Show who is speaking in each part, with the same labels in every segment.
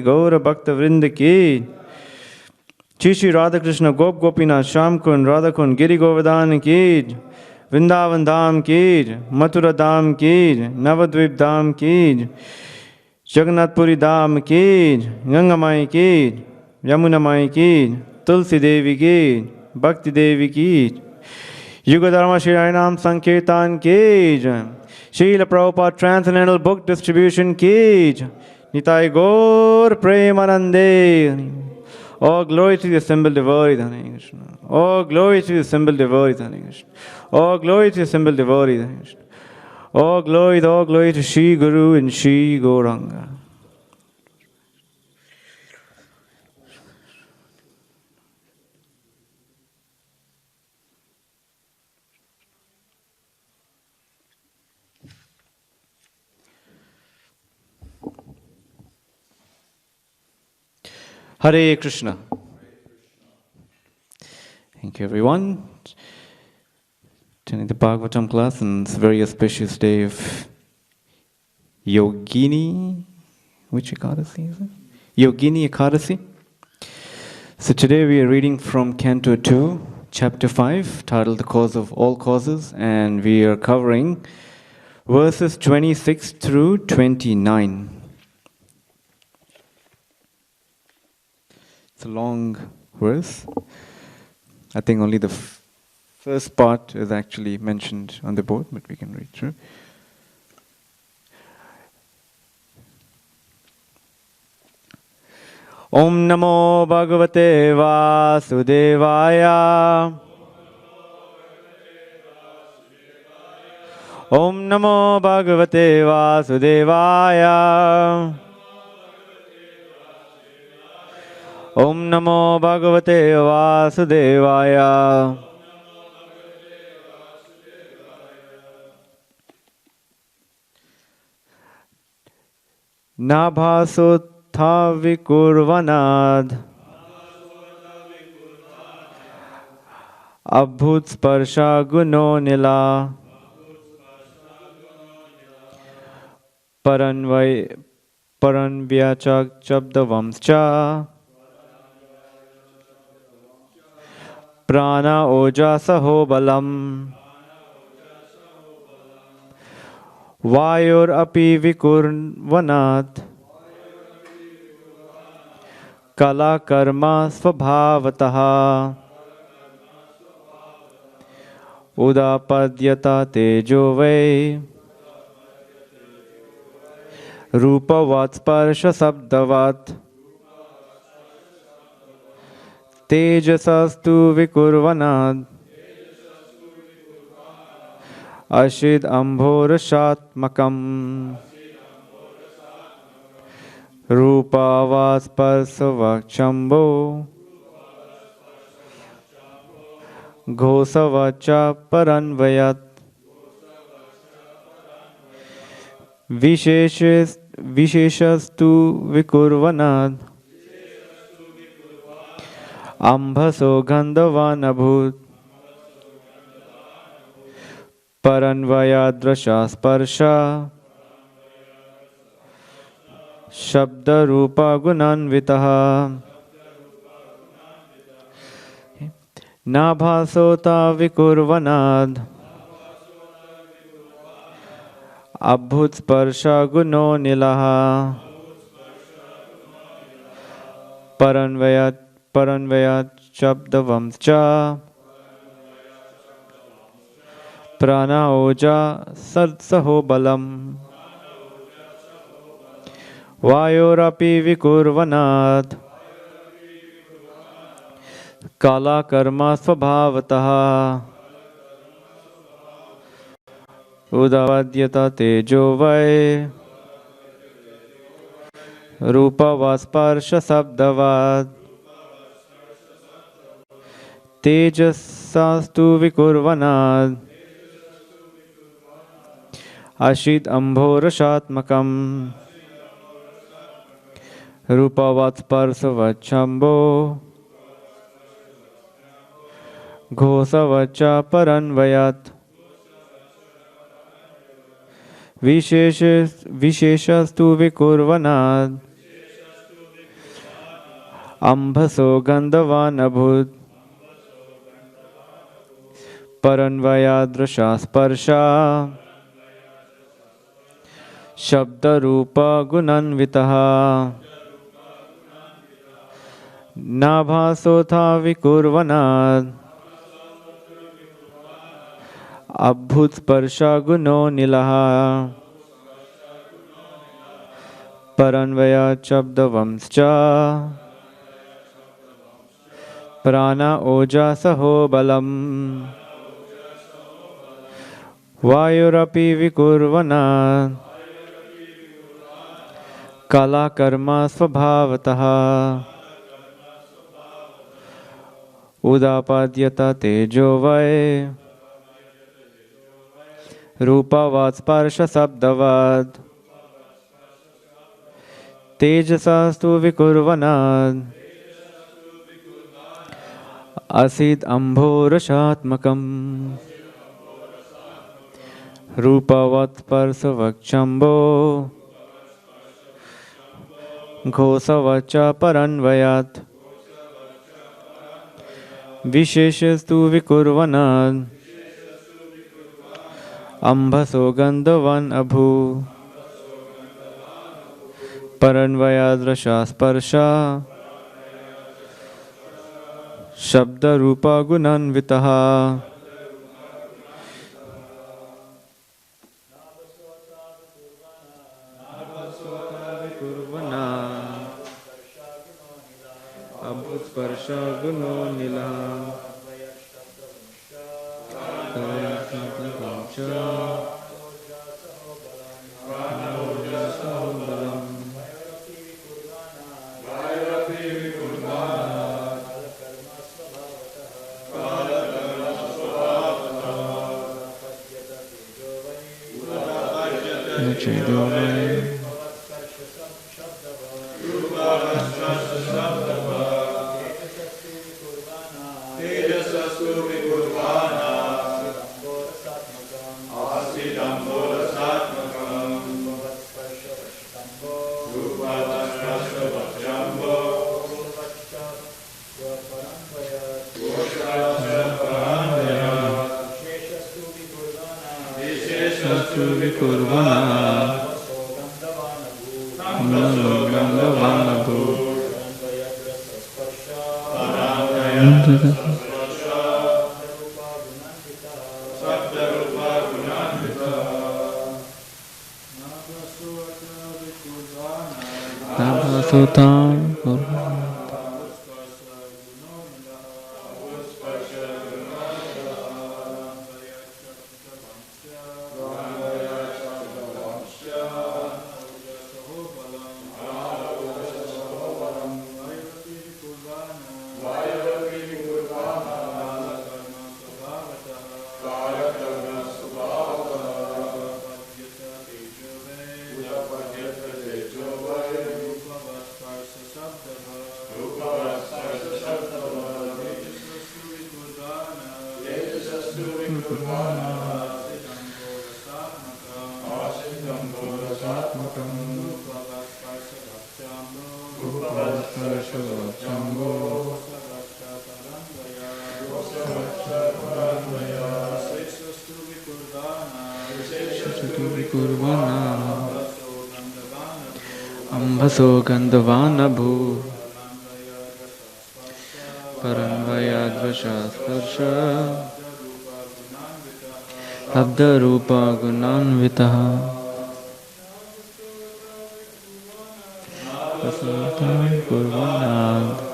Speaker 1: गौर भक्त वृंद की। श्री श्री राधा कृष्ण गोप गोपीनाथ श्याम कुंड राधा कुंड गिरि गोवर्धन की। वृंदावन धाम की, मथुरा धाम की, नवद्वीप धाम की, जगन्नाथपुरी धाम की, गंगा माई की, यमुना माई की, तुलसी देवी की, भक्ति देवी की, युग धर्म श्री हरिनाम संकीर्तन की, Srila Prabhupada Transcendental Book Distribution की, निताई गौर प्रेमानंदे। All glory to the assembled devotees, Hare Krishna. All glory to the assembled devotees, Hare Krishna. All glory to the assembled devotees, Hare Krishna. All glory to Shri Guru and Shri Gauranga. Hare Krishna. Thank you, everyone. Attending the Bhagavatam class on this very auspicious day of Yogini. Which Ekadasi is it? Yogini Ekadasi. So today we are reading from Canto 2, Chapter 5, titled The Cause of All Causes, and we are covering verses 26 through 29. It's a long verse. I think only the first part is actually mentioned on the board, but we can read through. Om Namo Bhagavate Vasudevaya. Om Namo Bhagavate Vasudevaya. Om Namo Bhagavate Vasudevaya. Nabhasotha vikurvanad abhut sparsha guno nila paranvyachak chabdavamscha prana oja saho balam Vayur api vikurvanat kala karma svabhavataha udapadyata tejo vai rupavat sparsha sabdavat tejasastu vikurvanat Ashid Ambhorashatmakam Rupavas Parsavakchambo Ghosavacha Paranvayat Visheshastu Vikurvanad Ambhaso Gandhavanabhut Paranvayadrasha sparsha Shabda rupa gunanvitaha Nabhasota vikurvanad Abhut sparsha guno nilaha Paranvayat shabdavamscha Prana oja sadsaho balam Vayorapi vikurvanat Kala karma svabhavataha Udavadyata tejo vai Rupa vasparsha sabdavad Tejasastu vikurvanat Ashit Ambhorashatmakam Rupavat Parsavachambo Ghosavacha Paranvayat Visheshastu Vikurvanad अम्भसो गन्धवान् अभूत् परन्वयादृशा स्पर्शा शब्दरूपगुणान्वितः नाभासोऽथा विकुर्वनात् अभूत्स्पर्शगुणो नीलः परन्वयात् शब्दवंश्च प्राण ओजसहो बलम् वायुरपि विकुर्वनात् कलाकर्मा स्वभावतः उदापाद्यत तेजो वै रूपवत् स्पर्शशब्दवत् तेजसस्तु विकुर्वनात् असीत् अम्भोरसात्मकम् रूपवत् स्पर्शवक्षम्भो घोषवच्च परन्वयात् विशेषस्तु विकुर्वनात् अम्भसो गन्धवान् अभूत् परन्वयाद्रशा स्पर्शा शब्दरूपगुणान्वितः अभूत्स्पर्शगुणो नीलः अम्भसो गन्धवान् अभूत् परन्वयाद्रशा स्पर्शा शब्दरूपगुणान्वितः कुर्वन्नात्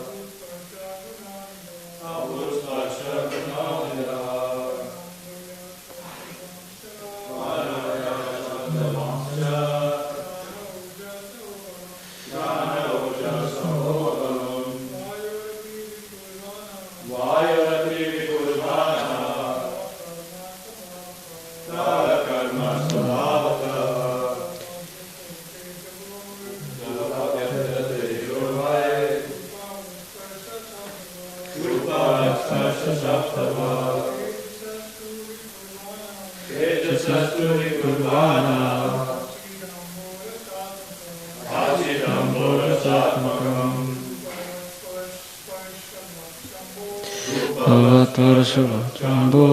Speaker 1: Avatarshvachambo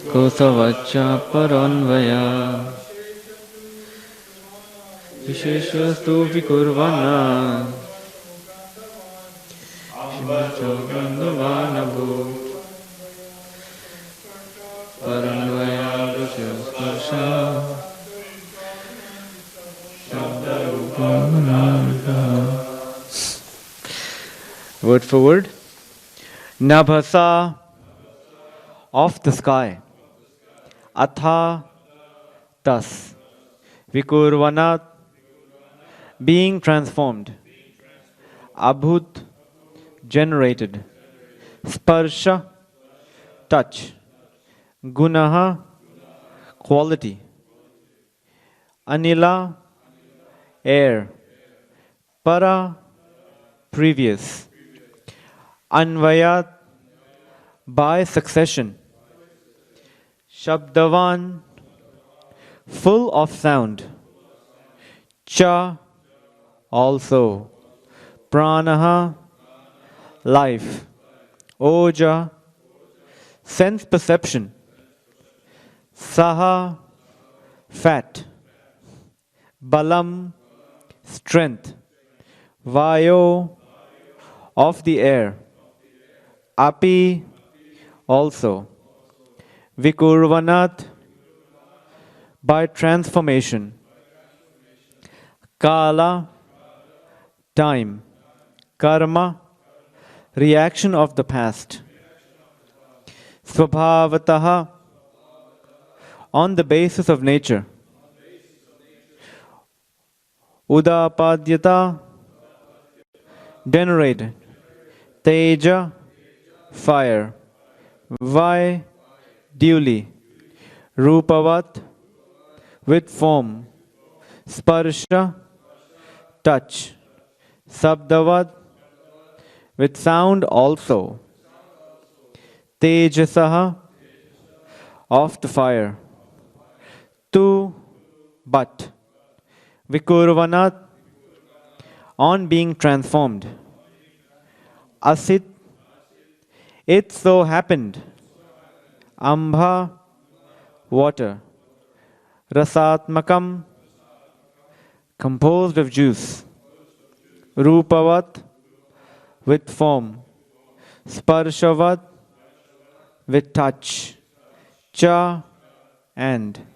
Speaker 1: Kosavacha Paranvaya Visheshastu Vikurvana Shimachogandavanabu Paranvaya Vishastarsha Word for word. Nabhasa, of the sky. Atha, thus. Vikurvanat, being transformed. Abhut, generated. Sparsha, touch. Gunaha, quality. Anila, air. Para, previous. Anvayat, by succession. Shabdavan, full of sound. Cha, also. Pranaha, life. Oja, sense perception. Saha, fat. Balam, strength. Vayo, of the air. Api, also. Vikurvanat, by transformation. Kala, time. Karma, reaction of the past. Swabhavataha, on the basis of nature. Udapadyata, generated. Teja, fire. Vai, duly. Rupavat, with form. Sparsha, touch. Sabdavat, with sound also. Tejasaha, of the fire. Tu, but. Vikurvanat, on being transformed. Asit, it so happened. Ambha, water. Rasatmakam, composed of juice. Rupavat, with form. Sparshavat, with touch. Cha, and.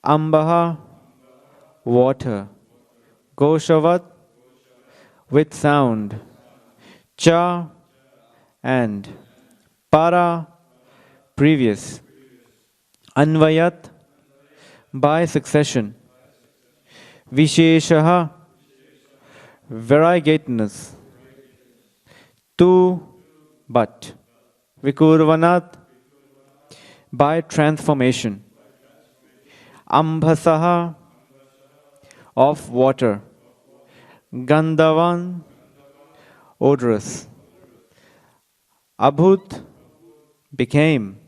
Speaker 1: Ambaha, water. Goshavat, with sound. Cha, and. Para, previous. Anvayat, by succession. Visheshaha, variegateness. Tu, but. Vikurvanat, by transformation. Ambhasaha, of water. Gandhavan, odorous. Abhut, became.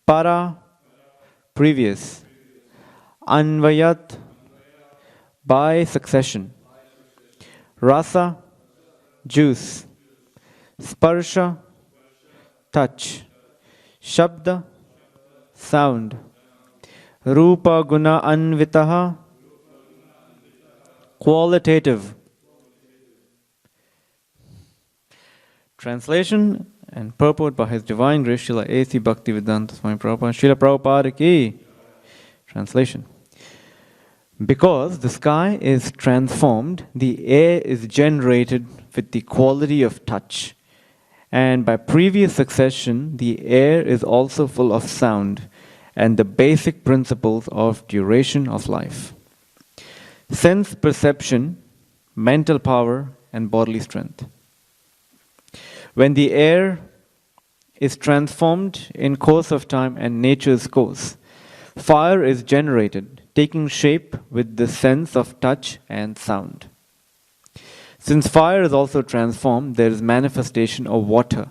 Speaker 1: Para, previous. Anvayat, by succession. Rasa, juice. Sparsha, touch. Shabda, sound. Rupa guna anvitaha, qualitative. Translation and purport by His Divine Grace Srila A.C. Bhaktivedanta Swami Prabhupada. Srila Prabhupada ki. Translation. Because the sky is transformed, the air is generated with the quality of touch. And by previous succession, the air is also full of sound and the basic principles of duration of life. Sense perception, mental power, and bodily strength. When the air is transformed in course of time and nature's course, fire is generated, taking shape with the sense of touch and sound. Since fire is also transformed, there is manifestation of water,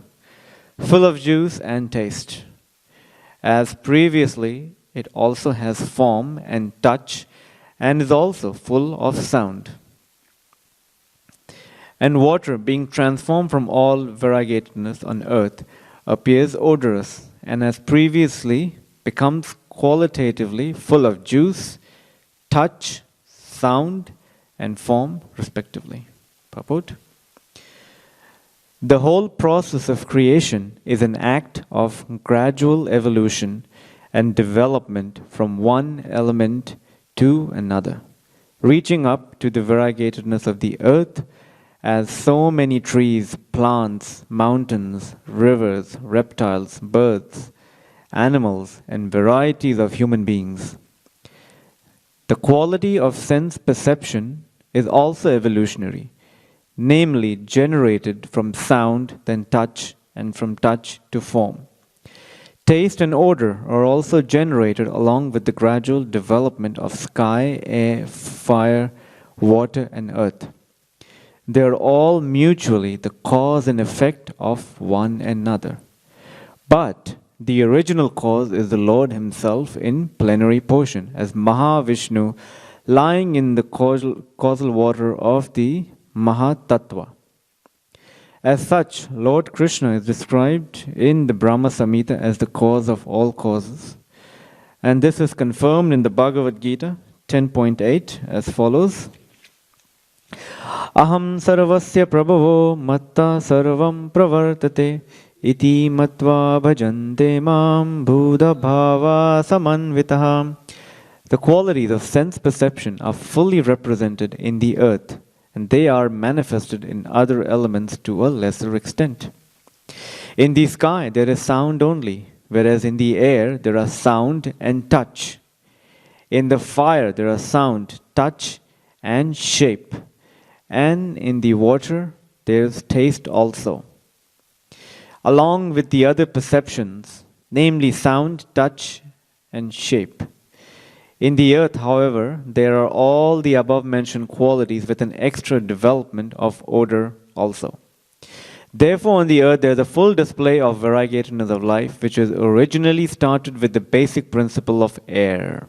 Speaker 1: full of juice and taste. As previously, it also has form and touch and is also full of sound. And water, being transformed from all variegatedness on earth, appears odorous, and as previously becomes qualitatively full of juice, touch, sound, and form, respectively. Purport. The whole process of creation is an act of gradual evolution and development from one element to another, reaching up to the variegatedness of the earth as so many trees, plants, mountains, rivers, reptiles, birds, animals, and varieties of human beings. The quality of sense perception is also evolutionary, namely generated from sound, then touch, and from touch to form. Taste and odor are also generated along with the gradual development of sky, air, fire, water, and earth. They are all mutually the cause and effect of one another. But the original cause is the Lord Himself in plenary portion, as Mahavishnu lying in the causal water of the Mahatattva. As such, Lord Krishna is described in the Brahma Samhita as the cause of all causes. And this is confirmed in the Bhagavad Gita 10.8 as follows. Aham sarvasya prabhavo matta sarvam pravartate iti matva bhajante mam buddha bhava samanvitaha. The qualities of sense perception are fully represented in the earth, and they are manifested in other elements to a lesser extent. In the sky there is sound only, whereas in the air there are sound and touch. In the fire there are sound, touch, and shape. And in the water there is taste also. Along with the other perceptions, namely sound, touch, and shape. In the earth, however, there are all the above-mentioned qualities with an extra development of odor also. Therefore, on the earth, there is a full display of variegatedness of life, which is originally started with the basic principle of air.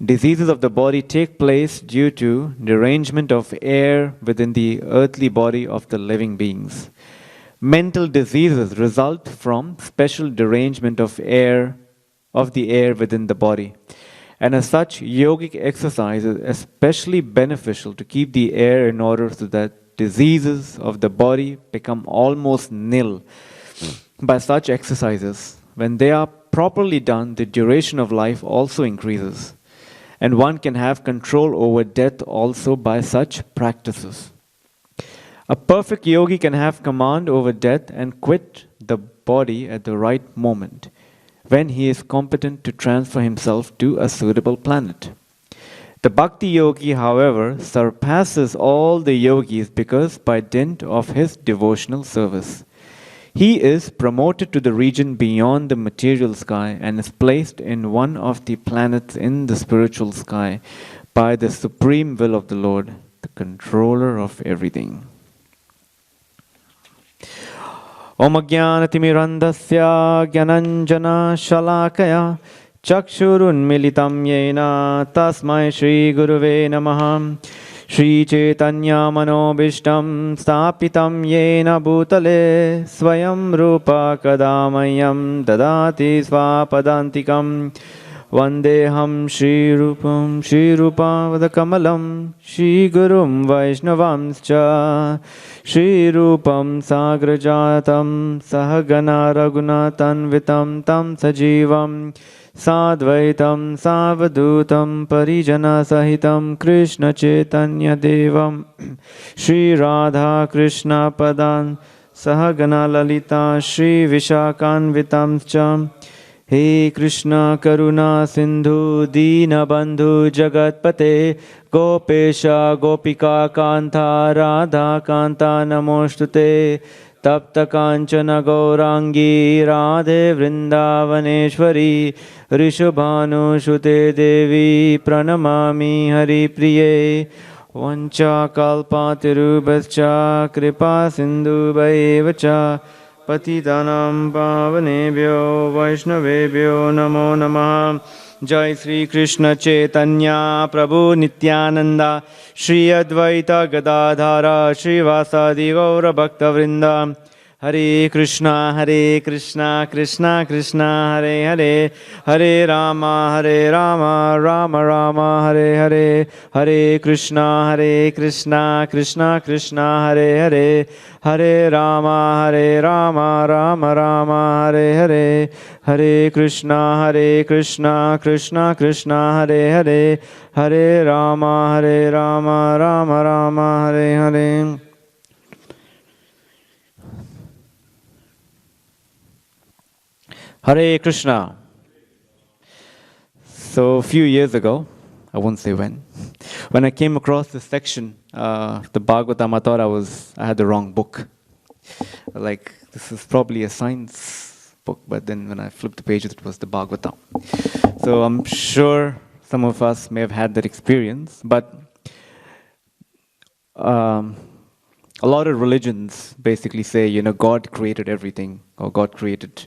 Speaker 1: Diseases of the body take place due to derangement of air within the earthly body of the living beings. Mental diseases result from special derangement of the air within the body. And as such, yogic exercise is especially beneficial to keep the air in order so that diseases of the body become almost nil. By such exercises, when they are properly done, the duration of life also increases. And one can have control over death also by such practices. A perfect yogi can have command over death and quit the body at the right moment, when he is competent to transfer himself to a suitable planet. The Bhakti Yogi, however, surpasses all the yogis because by dint of his devotional service, he is promoted to the region beyond the material sky and is placed in one of the planets in the spiritual sky by the supreme will of the Lord, the controller of everything. Om Ajnanatimirandasya Gyananjana Shalakaya Chakshurunmilitam Yena Tasmai Shri Guruve Namaha Shri Chaitanya Manobishtam Stapitam Yena Bhutale Swayam Rupa Kadamayam Dadati Swapadantikam Vandeham Shri Rupa Vadakamalam Shri Gurum Vaishnavamscha Shri Rupam Sagrajatam Sahagana Raghunathan Tam Sajivam Sadvaitam Savadutam Parijana Sahitam Krishna Chaitanya Devam Shri Radha Krishna Padan Sahagana Lalita Shri Vishakanvitamcha He Krishna Karuna Sindhu Dina Bandhu Jagatpate Gopesha Gopika Kanta Radha Kanta Namostute Tapta Kanchana Gaurangi Radhe Vrindavaneshwari Rishabhanu Shute Devi Pranamami Hari Priye Vancha Kalpatirubhascha Kripa Sindhu Bhaivacha Patitanam Pavanebhyo Vaishnavebhyo Namo Namaha Jai Sri Krishna Chaitanya Prabhu Nityananda Shri Advaita Gadadhara Shri Vasadi Gaura Bhakta Vrinda Hare Krishna Krishna Krishna Hare Hare Hare Rama Rama Rama Hare Hare Hare Krishna Krishna Krishna Hare Hare Hare Rama Rama Rama Hare Hare Hare Krishna Krishna Krishna Hare Hare Hare Rama Rama Rama Hare Hare. Hare Krishna. So a few years ago, I won't say when I came across this section, the Bhagavatam, I thought I had the wrong book. Like, this is probably a science book, but then when I flipped the pages, it was the Bhagavatam. So I'm sure some of us may have had that experience, but a lot of religions basically say, God created everything, or God created,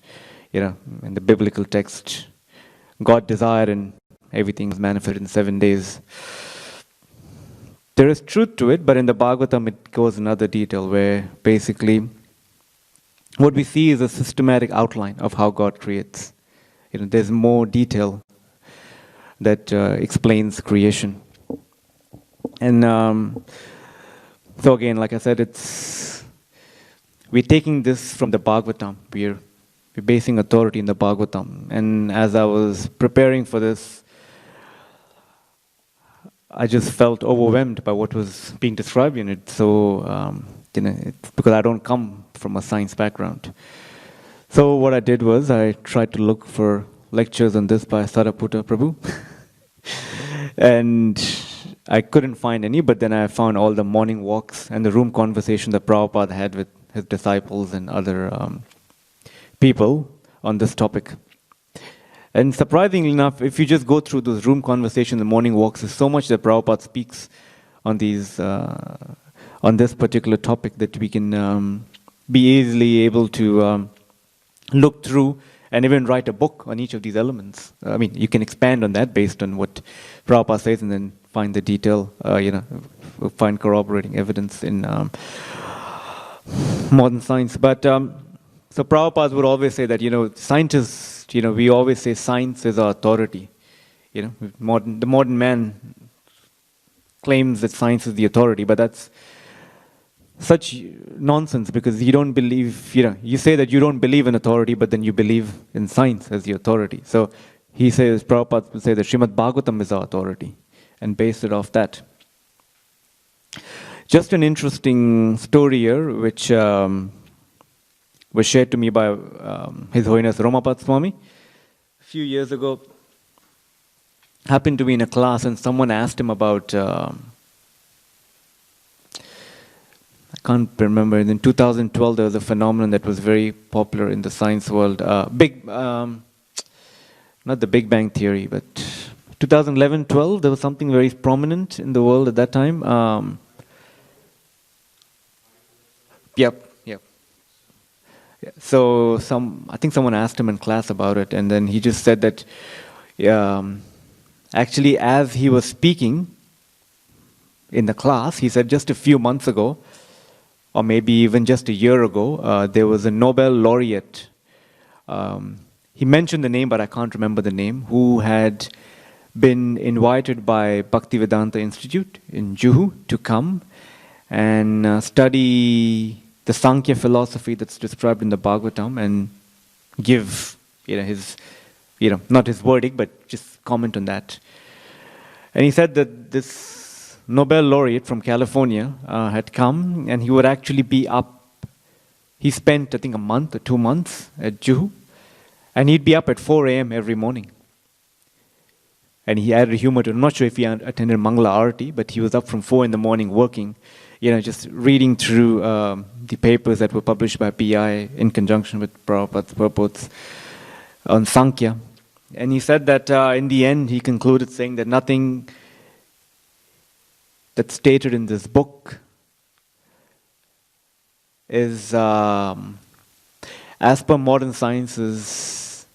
Speaker 1: in the biblical text, God desired and everything is manifested in 7 days. There is truth to it, but in the Bhagavatam it goes another detail where basically what we see is a systematic outline of how God creates. There's more detail that explains creation. And so again, like I said, we're taking this from the Bhagavatam. We're basing authority in the Bhagavatam. And as I was preparing for this, I just felt overwhelmed by what was being described in it. So, it's because I don't come from a science background. So what I did was I tried to look for lectures on this by Sariputta Prabhu. And I couldn't find any, but then I found all the morning walks and the room conversation that Prabhupada had with his disciples and other people on this topic. And surprisingly enough, if you just go through those room conversations, the morning walks, there's so much that Prabhupada speaks on these, on this particular topic that we can be easily able to look through and even write a book on each of these elements. I mean, you can expand on that based on what Prabhupada says and then find the detail, find corroborating evidence in modern science. But so Prabhupada would always say that, scientists, we always say science is our authority. The modern man claims that science is the authority, but that's such nonsense because you don't believe, you say that you don't believe in authority, but then you believe in science as the authority. So he says, Prabhupada would say that Srimad Bhagavatam is our authority and based it off that. Just an interesting story here, which was shared to me by His Holiness Romapad Swami. A few years ago, happened to be in a class and someone asked him about, I can't remember, in 2012 there was a phenomenon that was very popular in the science world, not the Big Bang Theory, but 2011-12, there was something very prominent in the world at that time. Yep. So I think someone asked him in class about it, and then he just said that actually as he was speaking in the class, he said just a few months ago, or maybe even just a year ago, there was a Nobel laureate. He mentioned the name, but I can't remember the name, who had been invited by Bhaktivedanta Institute in Juhu to come and study the Sankhya philosophy that's described in the Bhagavatam and give his, not his verdict, but just comment on that. And he said that this Nobel laureate from California had come and he would actually be up. He spent, I think, a month or 2 months at Juhu, and he'd be up at 4 a.m. every morning. And he added humor to it. I'm not sure if he attended Mangala Arati, but he was up from 4 in the morning working, just reading through the papers that were published by PI in conjunction with Prabhupada's purports on Sankhya. And he said that in the end, he concluded saying that nothing that's stated in this book is, as per modern science, is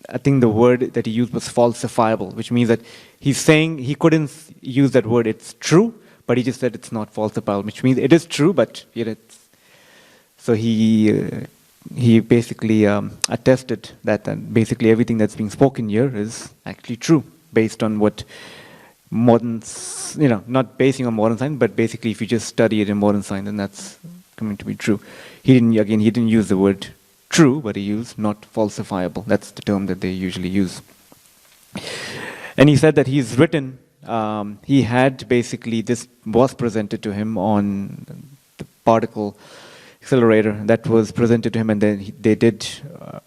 Speaker 2: I think the word that he used was falsifiable, which means that he's saying he couldn't use that word, it's true, but he just said it's not falsifiable, which means it is true, but so he basically attested that basically everything that's being spoken here is actually true, based on what modern, not basing on modern science, but basically if you just study it in modern science, then that's coming to be true. He didn't use the word true, but he used not falsifiable. That's the term that they usually use. And he said that he's written, he had basically, this was presented to him on the particle accelerator that was presented to him, and then they did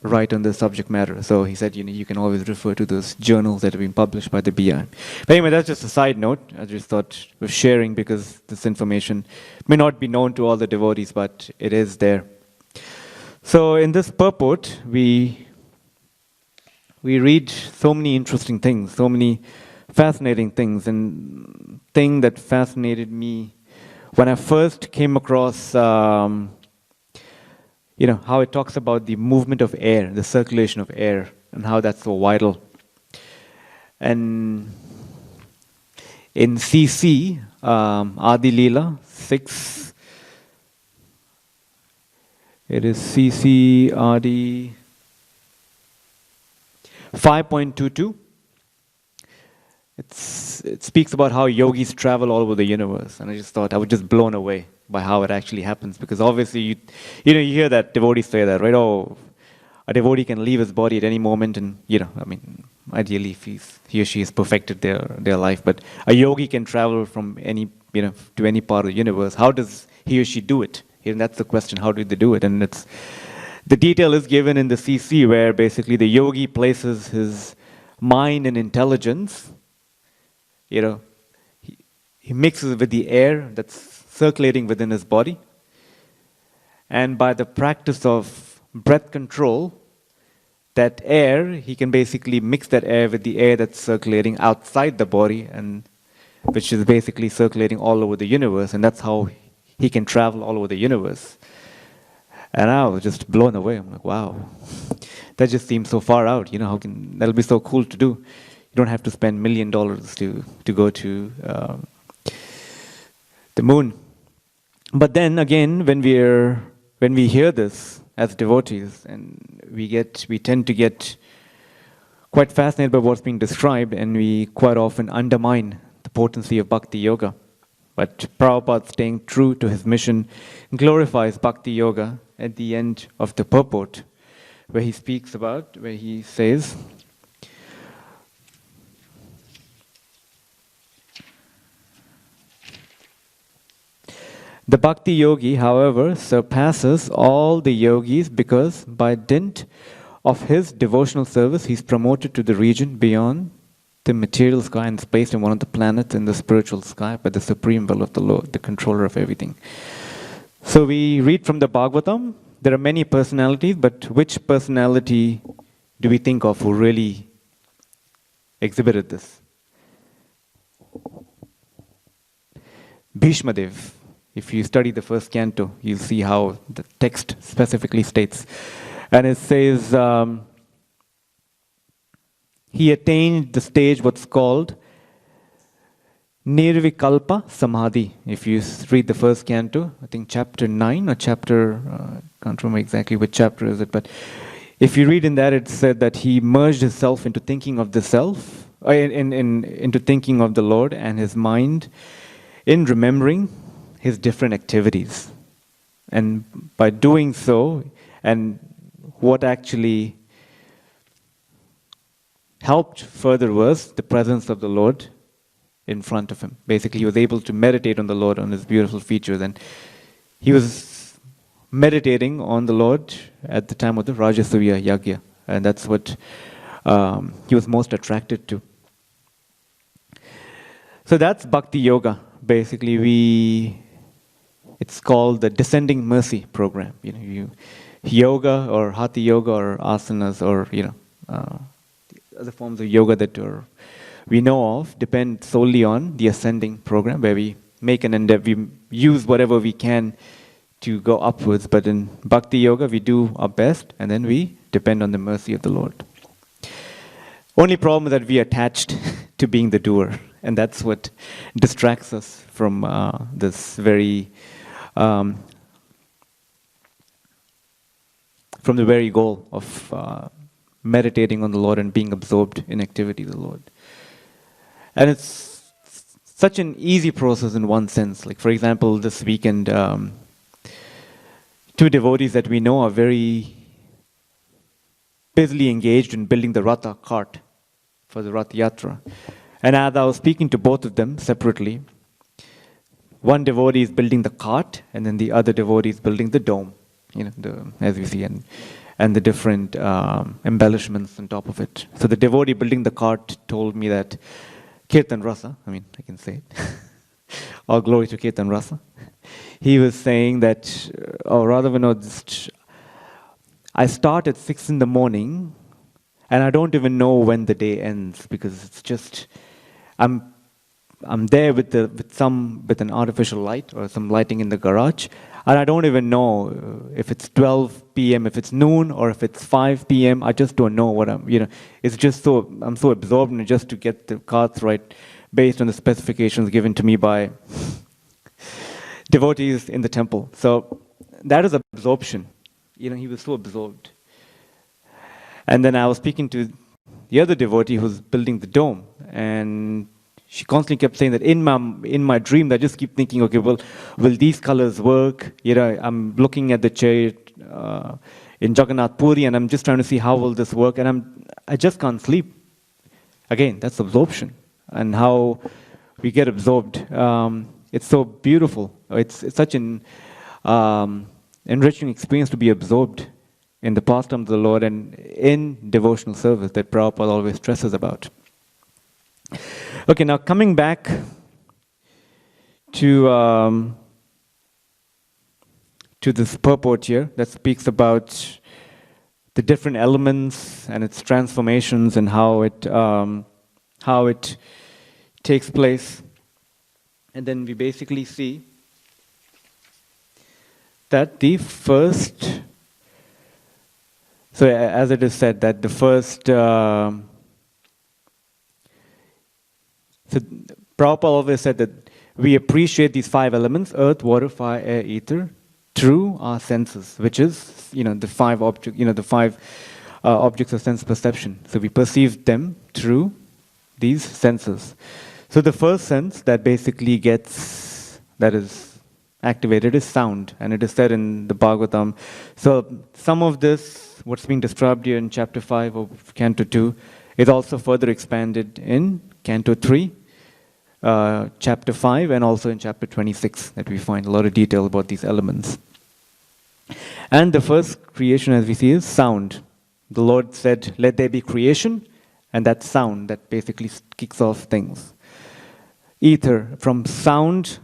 Speaker 2: write on the subject matter. So he said, you can always refer to those journals that have been published by the BI. But anyway, that's just a side note. I just thought of sharing because this information may not be known to all the devotees, but it is there. So in this purport, we read so many interesting things, so many fascinating things. And thing that fascinated me when I first came across, how it talks about the movement of air, the circulation of air, and how that's so vital. And in CC, Adi Leela 6, it is CC Adi 5.22. It speaks about how yogis travel all over the universe, and I just thought I was just blown away by how it actually happens, because obviously you hear that devotees say that, right? Oh, a devotee can leave his body at any moment, and ideally if he or she has perfected their life, but a yogi can travel from any to any part of the universe. How does he or she do it? And that's the question, how do they do it? And the detail is given in the CC, where basically the yogi places his mind and intelligence, he mixes with the air that's circulating within his body. And by the practice of breath control, that air, he can basically mix that air with the air that's circulating outside the body, and which is basically circulating all over the universe. And that's how he can travel all over the universe. And I was just blown away. I'm like, wow, that just seems so far out. That'll be so cool to do. You don't have to spend $1 million to go to the moon. But then again, when we hear this as devotees, and we tend to get quite fascinated by what's being described, and we quite often undermine the potency of Bhakti Yoga. But Prabhupada, staying true to his mission, glorifies Bhakti Yoga at the end of the purport, where he says, the Bhakti Yogi, however, surpasses all the yogis because by dint of his devotional service, he's promoted to the region beyond the material sky and is placed in one of the planets in the spiritual sky by the supreme will of the Lord, the controller of everything. So we read from the Bhagavatam, there are many personalities, but which personality do we think of who really exhibited this? Bhishmadev. If you study the first canto, you'll see how the text specifically states. And it says, he attained the stage what's called Nirvikalpa Samadhi. If you read the first canto, I think chapter 9 or chapter, can't remember exactly which chapter is it, but if you read in that, it said that he merged himself into thinking of the self, into thinking of the Lord, and his mind in remembering his different activities. And by doing so, and what actually helped further was the presence of the Lord in front of him. Basically, he was able to meditate on the Lord, on his beautiful features, and he was meditating on the Lord at the time of the Rajasuya Yagya, and that's what he was most attracted to. So that's Bhakti Yoga. Basically, it's called the Descending Mercy Program. Yoga or Hatha Yoga or asanas or other forms of yoga that we know of depend solely on the ascending program, where we make an endeavor, we use whatever we can to go upwards. But in Bhakti Yoga, we do our best, and then we depend on the mercy of the Lord. Only problem is that we are attached to being the doer, and that's what distracts us from this very, from the very goal of meditating on the Lord and being absorbed in activity of the Lord. And it's such an easy process in one sense. Like, for example, this weekend, two devotees that we know are very busily engaged in building the Ratha cart for the Rath Yatra. And as I was speaking to both of them separately, one devotee is building the cart, and then the other devotee is building the dome, as we see, and the different embellishments on top of it. So the devotee building the cart told me that Kirtan Rasa, I can say it, all glory to Kirtan Rasa. He was saying that, Radha Vinod, I start at 6 in the morning, and I don't even know when the day ends, because it's just, I'm there with an artificial light or some lighting in the garage, and I don't even know if it's 12 p.m., if it's noon, or if it's 5 p.m. I just don't know what it's just I'm so absorbed in it just to get the carts right based on the specifications given to me by devotees in the temple. So that is absorption. He was so absorbed. And then I was speaking to the other devotee who's building the dome, and she constantly kept saying that in my dreams, I just keep thinking, okay, well, will these colors work? I'm looking at the chair in Jagannath Puri, and I'm just trying to see how will this work, and I just can't sleep. Again, that's absorption, and how we get absorbed. It's so beautiful. It's such an enriching experience to be absorbed in the pastime of the Lord and in devotional service that Prabhupada always stresses about. Okay, now coming back to this purport here that speaks about the different elements and its transformations and how it takes place. And then we basically see that the first, so as it is said, that the first, so Prabhupada always said that we appreciate these 5 elements, earth, water, fire, air, ether, through our senses, which is, the 5 objects of sense perception. So we perceive them through these senses. So the first sense that basically that is activated is sound, and it is said in the Bhagavatam. So some of this, what's being described here in chapter 5 of Canto 2, is also further expanded in Canto 3, chapter 5, and also in chapter 26, that we find a lot of detail about these elements. And the first creation, as we see, is sound. The Lord said, let there be creation, and that sound that basically kicks off things. Ether, from sound,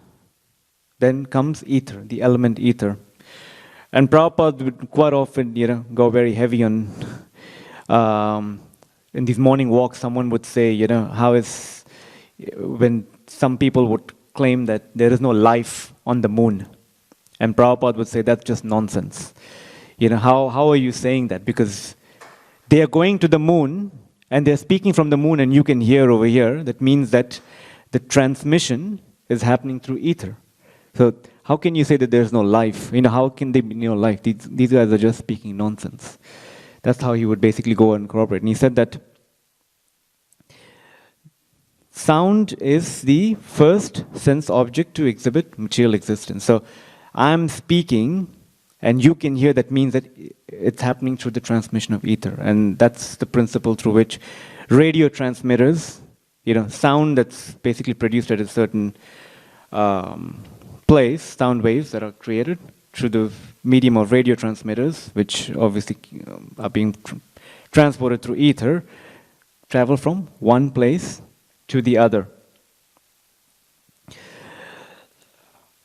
Speaker 2: then comes ether, the element ether. And Prabhupada would quite often, go very heavy on, in these morning walks, someone would say, when some people would claim that there is no life on the moon. And Prabhupada would say, that's just nonsense. How are you saying that? Because they are going to the moon, and they're speaking from the moon, and you can hear over here. That means that the transmission is happening through ether. So how can you say that there's no life? How can there be no life? These guys are just speaking nonsense. That's how he would basically go and corroborate. And he said that sound is the first sense object to exhibit material existence. So I'm speaking, and you can hear. That means that it's happening through the transmission of ether. And that's the principle through which radio transmitters, sound that's basically produced at a certain place, sound waves that are created through the medium of radio transmitters, which obviously are being transported through ether, travel from one place to the other.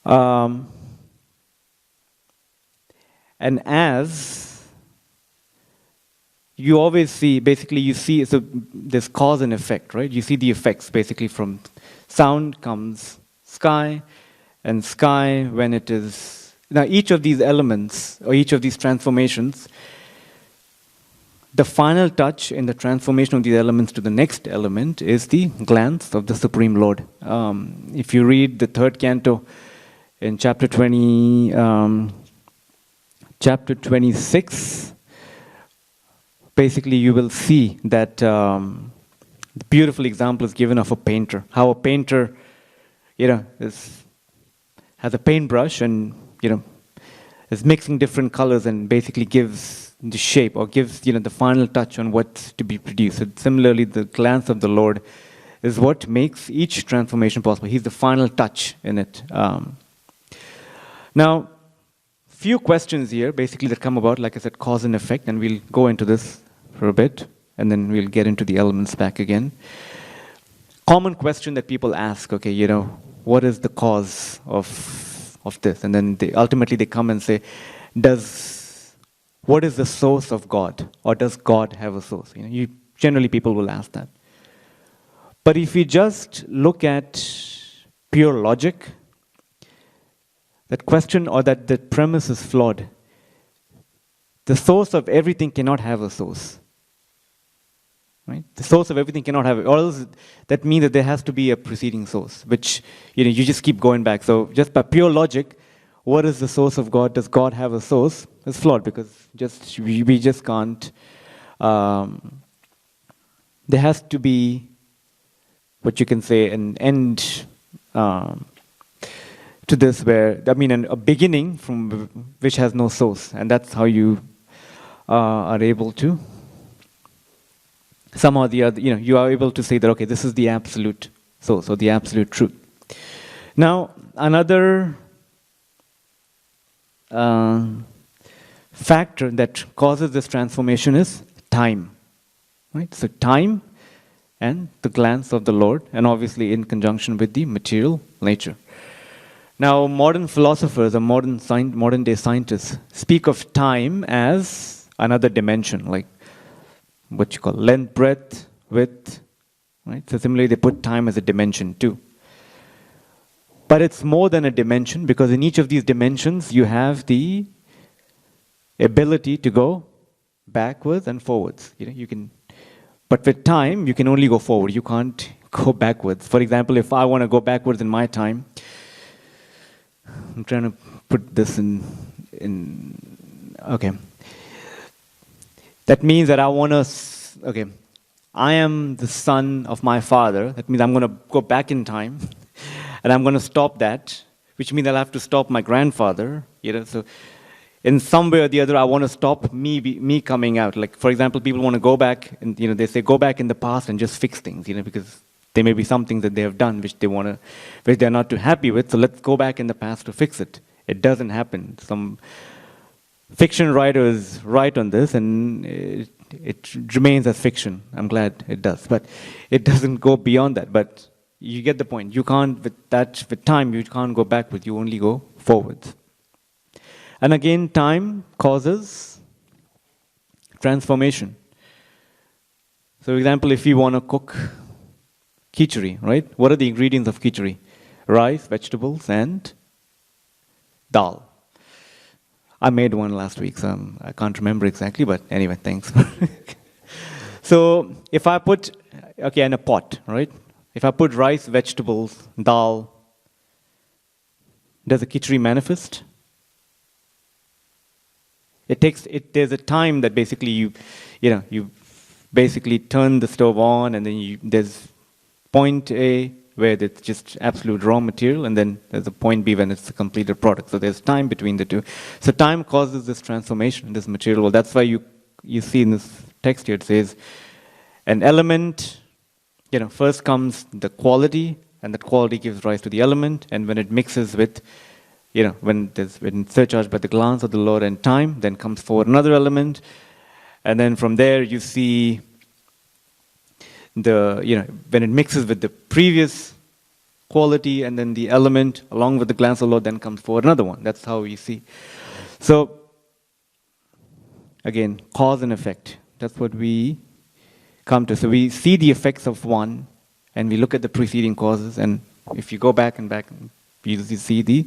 Speaker 2: And as you always see, basically you see, so there's cause and effect, right? You see the effects basically from sound comes sky, and sky when it is, now each of these elements or each of these transformations, the final touch in the transformation of these elements to the next element is the glance of the Supreme Lord. If you read the third canto in chapter 26, basically you will see that the beautiful example is given of a painter. How a painter, has a paintbrush and, is mixing different colors and basically gives the shape or gives, the final touch on what's to be produced. And similarly, the glance of the Lord is what makes each transformation possible. He's the final touch in it. Now, few questions here, basically, that come about, like I said, cause and effect, and we'll go into this for a bit, and then we'll get into the elements back again. Common question that people ask, okay, what is the cause of this? And then ultimately they come and say, what is the source of God? Or does God have a source? Generally people will ask that. But if you just look at pure logic, that question or that premise is flawed. The source of everything cannot have a source. Right? The source of everything cannot have it. Or else that means that there has to be a preceding source, which you just keep going back. So just by pure logic, what is the source of God? Does God have a source? It's flawed because we just can't. There has to be what you can say an end to this, where a beginning from which has no source, and that's how you are able to somehow the other. You are able to say that, okay, this is the absolute source or the absolute truth. Now, another factor that causes this transformation is time. Right? So time and the glance of the Lord, and obviously in conjunction with the material nature. Now, modern philosophers or modern day scientists speak of time as another dimension, like what you call length, breadth, width. Right? So similarly, they put time as a dimension too. But it's more than a dimension, because in each of these dimensions you have the ability to go backwards and forwards. You can, but with time you can only go forward. You can't go backwards. For example, if I want to go backwards in my time, I'm trying to put this in. Okay. That means that I want to. Okay, I am the son of my father. That means I'm going to go back in time. And I'm going to stop that, which means I'll have to stop my grandfather. So in some way or the other, I want to stop me coming out. Like, for example, people want to go back, and they say go back in the past and just fix things. Because there may be some things that they have done which they're not too happy with. So let's go back in the past to fix it. It doesn't happen. Some fiction writers write on this, and it remains as fiction. I'm glad it does, but it doesn't go beyond that. But you get the point. You can't, with time, you can't go backwards. You only go forwards. And again, time causes transformation. So, for example, if you want to cook khichdi, right? What are the ingredients of khichdi? Rice, vegetables, and dal. I made one last week, so I can't remember exactly, but anyway, thanks. So, if I put, in a pot, right? If I put rice, vegetables, dal, does the khichdi manifest? There's a time that basically you basically turn the stove on, and then there's point A where it's just absolute raw material, and then there's a point B when it's the completed product. So there's time between the two. So time causes this transformation in this material world. That's why you see in this text here, it says an element, first comes the quality, and that quality gives rise to the element, and when it mixes with, when it's surcharged by the glance of the Lord and time, then comes forward another element, and then from there you see when it mixes with the previous quality, and then the element along with the glance of the Lord, then comes forward another one. That's how you see. So again, cause and effect. That's what we come to. So we see the effects of one, and we look at the preceding causes, and if you go back and back, you see the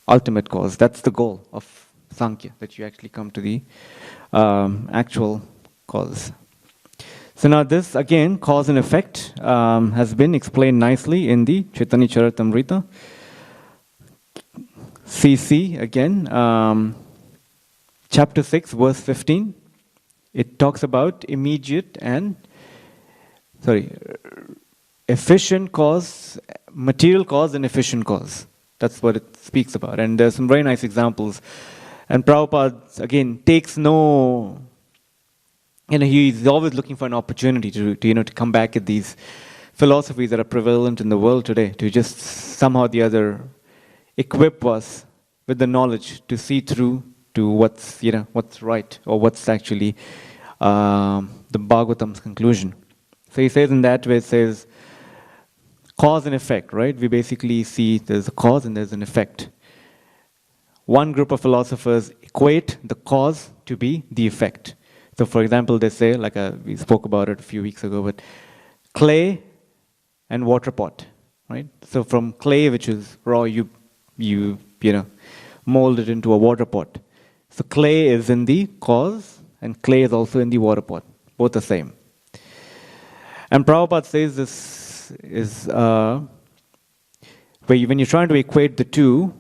Speaker 2: ultimate cause. That's the goal of Sankhya, that you actually come to the actual
Speaker 1: cause. So now this, again, cause and effect, has been explained nicely in the Chaitanya Charitamrita. CC, again, chapter 6, verse 15. It talks about immediate and, efficient cause, material cause and efficient cause. That's what it speaks about. And there's some very nice examples. And Prabhupada, again, takes no, he's always looking for an opportunity to come back at these philosophies that are prevalent in the world today, to just somehow or the other equip us with the knowledge to see through to what's right, or what's actually the Bhagavatam's conclusion. So he says in that way, it says, cause and effect, right? We basically see there's a cause and there's an effect. One group of philosophers equate the cause to be the effect. So for example, they say, like we spoke about it a few weeks ago, but clay and water pot, right? So from clay, which is raw, you mold it into a water pot. So clay is in the cause and clay is also in the water pot. Both the same. And Prabhupada says this is when you're trying to equate the two,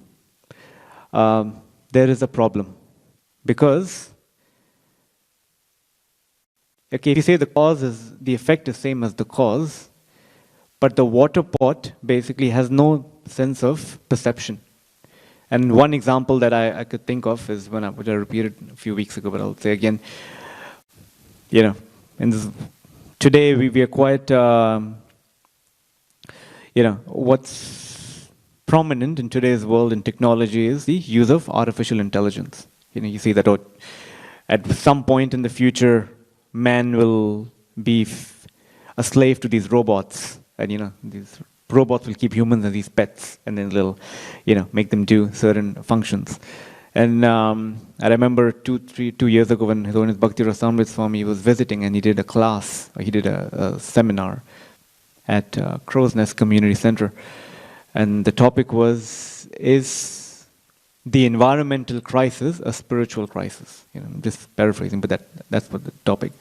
Speaker 1: there is a problem. Because, if you say the effect is same as the cause, but the water pot basically has no sense of perception. And one example that I could think of is which I repeated a few weeks ago, but I'll say again, today we are quite, what's prominent in today's world in technology is the use of artificial intelligence. You see that at some point in the future, man will be a slave to these robots, and these robots will keep humans as these pets, and then they'll, make them do certain functions. And I remember 2 years ago when His Holiness Bhakti Rasamrit Swami was visiting, and he did a seminar at Crow's Nest Community Center. And the topic was, is the environmental crisis a spiritual crisis? I'm just paraphrasing, but that's what the topic.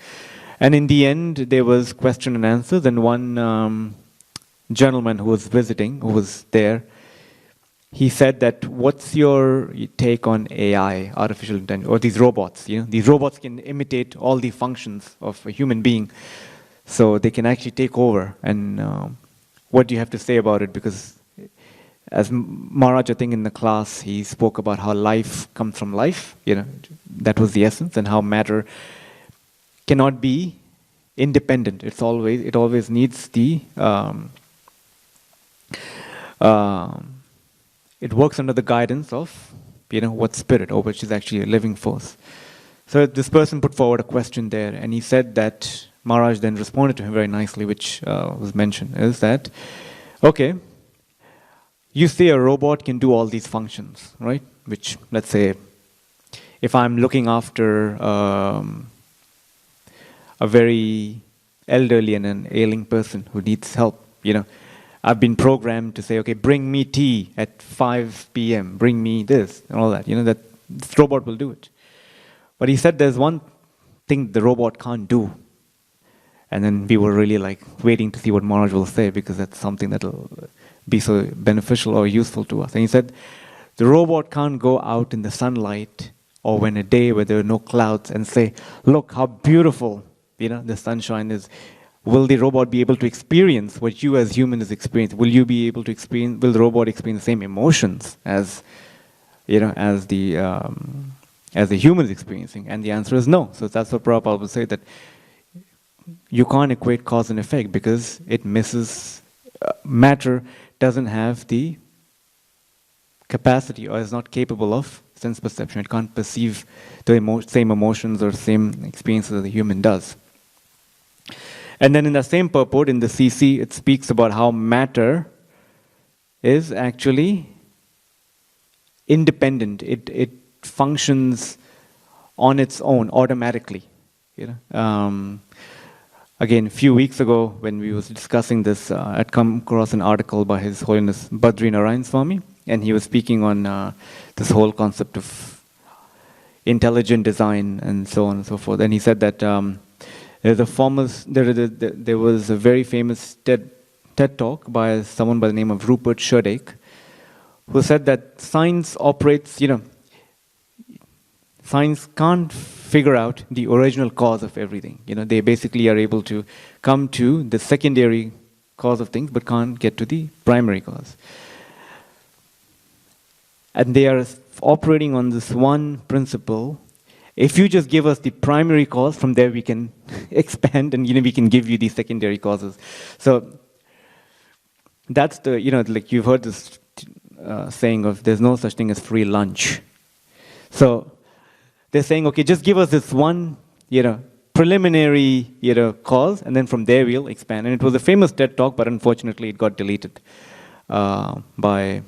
Speaker 1: And in the end, there was question and answers, and one gentleman who was visiting, who was there, he said that, what's your take on AI, artificial intelligence, or these robots? These robots can imitate all the functions of a human being, so they can actually take over. And what do you have to say about it? Because as Maharaj, I think in the class, he spoke about how life comes from life. That was the essence, and how matter cannot be independent. It always needs the it works under the guidance of, what spirit, or which is actually a living force. So this person put forward a question there, and he said that Maharaj then responded to him very nicely, which was mentioned, is that, okay, you say a robot can do all these functions, right? Which, let's say, if I'm looking after a very elderly and an ailing person who needs help, I've been programmed to say, okay, bring me tea at 5 p.m., bring me this, and all that. That this robot will do it. But he said there's one thing the robot can't do. And then we were really waiting to see what Maharaj will say, because that's something that will be so beneficial or useful to us. And he said, the robot can't go out in the sunlight or when a day where there are no clouds and say, look how beautiful, the sunshine is. Will the robot be able to experience what you as humans experience? Will the robot experience the same emotions as the human is experiencing? And the answer is no. So that's what Prabhupada will say, that you can't equate cause and effect, because it misses, matter doesn't have the capacity, or is not capable of sense perception. It can't perceive the same emotions or same experiences that the human does. And then in the same purport, in the CC, it speaks about how matter is actually independent. It functions on its own automatically. Again, a few weeks ago when we was discussing this, I'd come across an article by His Holiness Badri Narayan Swami, and he was speaking on this whole concept of intelligent design and so on and so forth. And he said that
Speaker 2: There was a very famous TED talk by someone by the name of Rupert Sherdack, who said that science operates, science can't figure out the original cause of everything. They basically are able to come to the secondary cause of things, but can't get to the primary cause. And they are operating on this one principle. If you just give us the primary cause, from there we can expand and we can give you the secondary causes. So that's the, like you've heard this saying of there's no such thing as free lunch. So they're saying, okay, just give us this one, preliminary, cause, and then from there we'll expand. And it was a famous TED talk, but unfortunately it got deleted by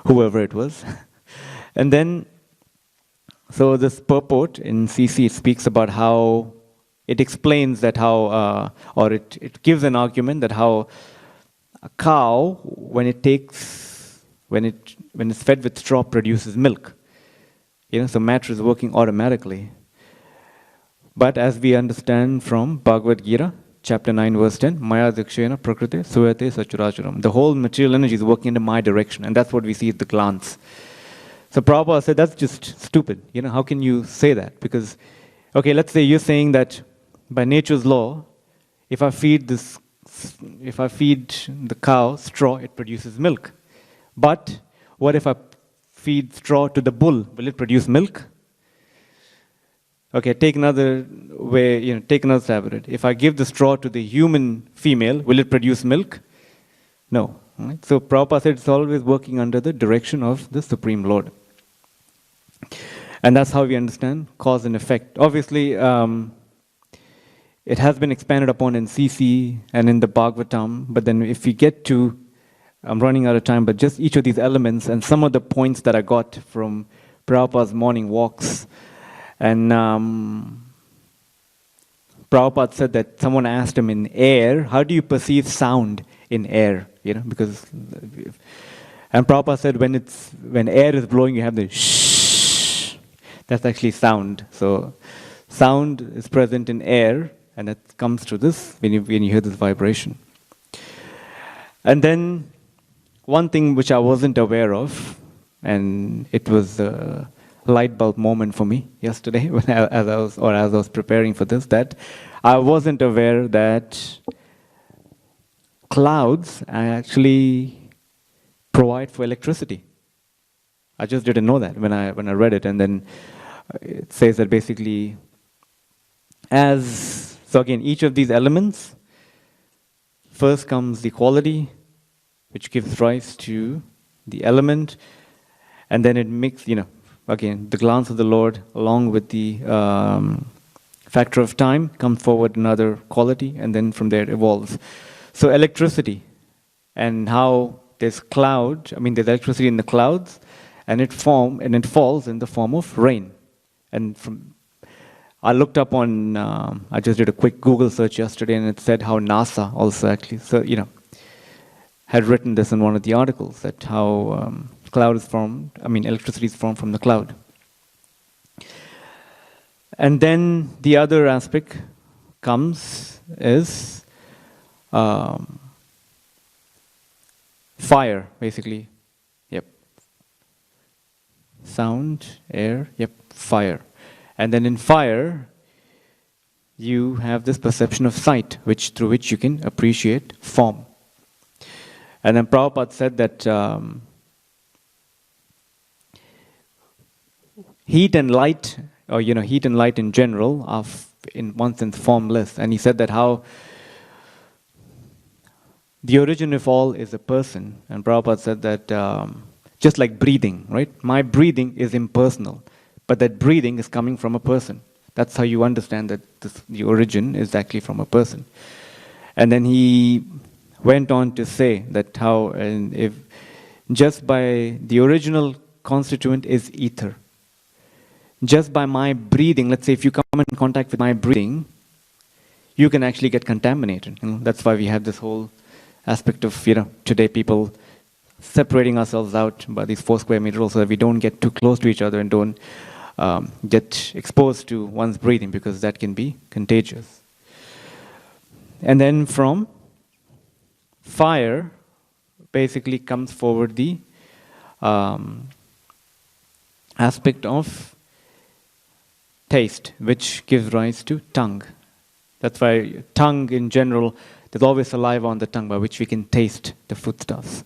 Speaker 2: whoever it was. And then, so this purport in CC, it speaks about how, it explains that how, or it gives an argument that how a cow, when it's fed with straw, produces milk. So matter is working automatically. But as we understand from Bhagavad Gita, chapter 9, verse 10, Maya Dikshena Prakriti Suyate Sachurachuram. The whole material energy is working in my direction, and that's what we see at the glance. So Prabhupada said, that's just stupid. How can you say that? Because, okay, let's say you're saying that by nature's law, if I feed the cow straw, it produces milk. But what if I feed straw to the bull? Will it produce milk? Okay, take another way, take another stab at it. If I give the straw to the human female, will it produce milk? No. Right? So Prabhupada said it's always working under the direction of the Supreme Lord. And that's how we understand cause and effect. Obviously, it has been expanded upon in CC and in the Bhagavatam, but then if we get to, I'm running out of time, but just each of these elements and some of the points that I got from Prabhupada's morning walks. And Prabhupada said that someone asked him in air, how do you perceive sound in air? Because, and Prabhupada said when air is blowing, you have the shh. That's actually sound. So sound is present in air, and it comes to this when you hear this vibration. And then one thing which I wasn't aware of, and it was a light bulb moment for me yesterday as I was preparing for this, that I wasn't aware that clouds actually provide for electricity. I just didn't know that when I read it, and then it says that basically so again, each of these elements, first comes the quality, which gives rise to the element, and then it mixes, again, the glance of the Lord along with the factor of time comes forward another quality, and then from there it evolves. So electricity, and how there's there's electricity in the clouds, and it falls in the form of rain. And I looked up on, I just did a quick Google search yesterday, and it said how NASA also actually, had written this in one of the articles, that how cloud is formed, electricity is formed from the cloud. And then the other aspect is fire, basically. Yep. Sound, air, fire. And then in fire, you have this perception of sight, through which you can appreciate form. And then Prabhupada said that heat and light, or heat and light in general, are in one sense formless. And he said that how the origin of all is a person. And Prabhupada said that just like breathing, right? My breathing is impersonal, but that breathing is coming from a person. That's how you understand that the origin is actually from a person. And then he went on to say that how, if just by the original constituent is ether, just by my breathing, let's say if you come in contact with my breathing, you can actually get contaminated. That's why we have this whole aspect of, today people separating ourselves out by these 4 square meter rules so that we don't get too close to each other and don't get exposed to one's breathing, because that can be contagious. And then from fire basically comes forward the aspect of taste, which gives rise to tongue. That's why tongue in general, there's always saliva on the tongue by which we can taste the foodstuffs.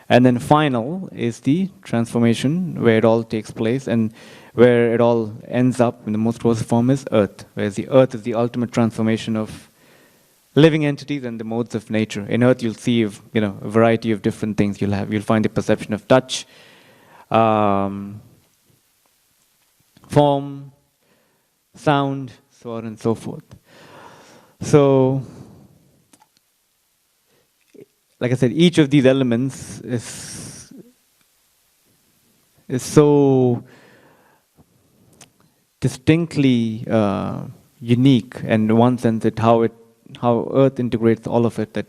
Speaker 2: And then final is the transformation, where it all takes place and where it all ends up in the most closest form is earth, whereas the earth is the ultimate transformation of living entities and the modes of nature. In earth you'll see a variety of different things. You'll find the perception of touch, form, sound, so on and so forth. So, like I said, each of these elements is so distinctly unique, and in one sense how Earth integrates all of it, that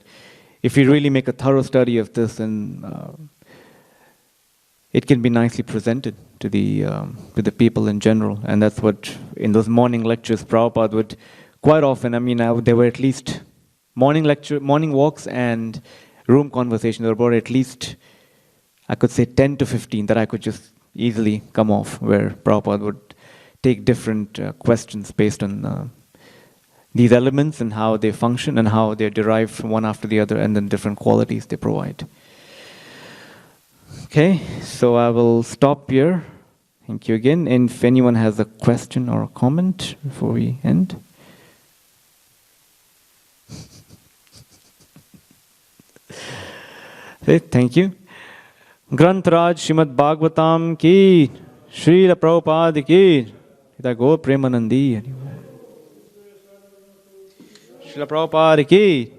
Speaker 2: if you really make a thorough study of this, then it can be nicely presented to the people in general. And that's what, in those morning lectures, Prabhupada would quite often, there were at least morning walks and room conversation. There were at least, I could say 10 to 15 that I could just easily come off, where Prabhupada would take different questions based on these elements and how they function and how they're derived from one after the other, and then different qualities they provide. Okay, so I will stop here. Thank you again. And if anyone has a question or a comment before we end. Okay, thank you. Granth-raj Srimad Bhagavatam ki, Srila Prabhupada ki, Hita Gaur Premanandi. Srila Prabhupada ki.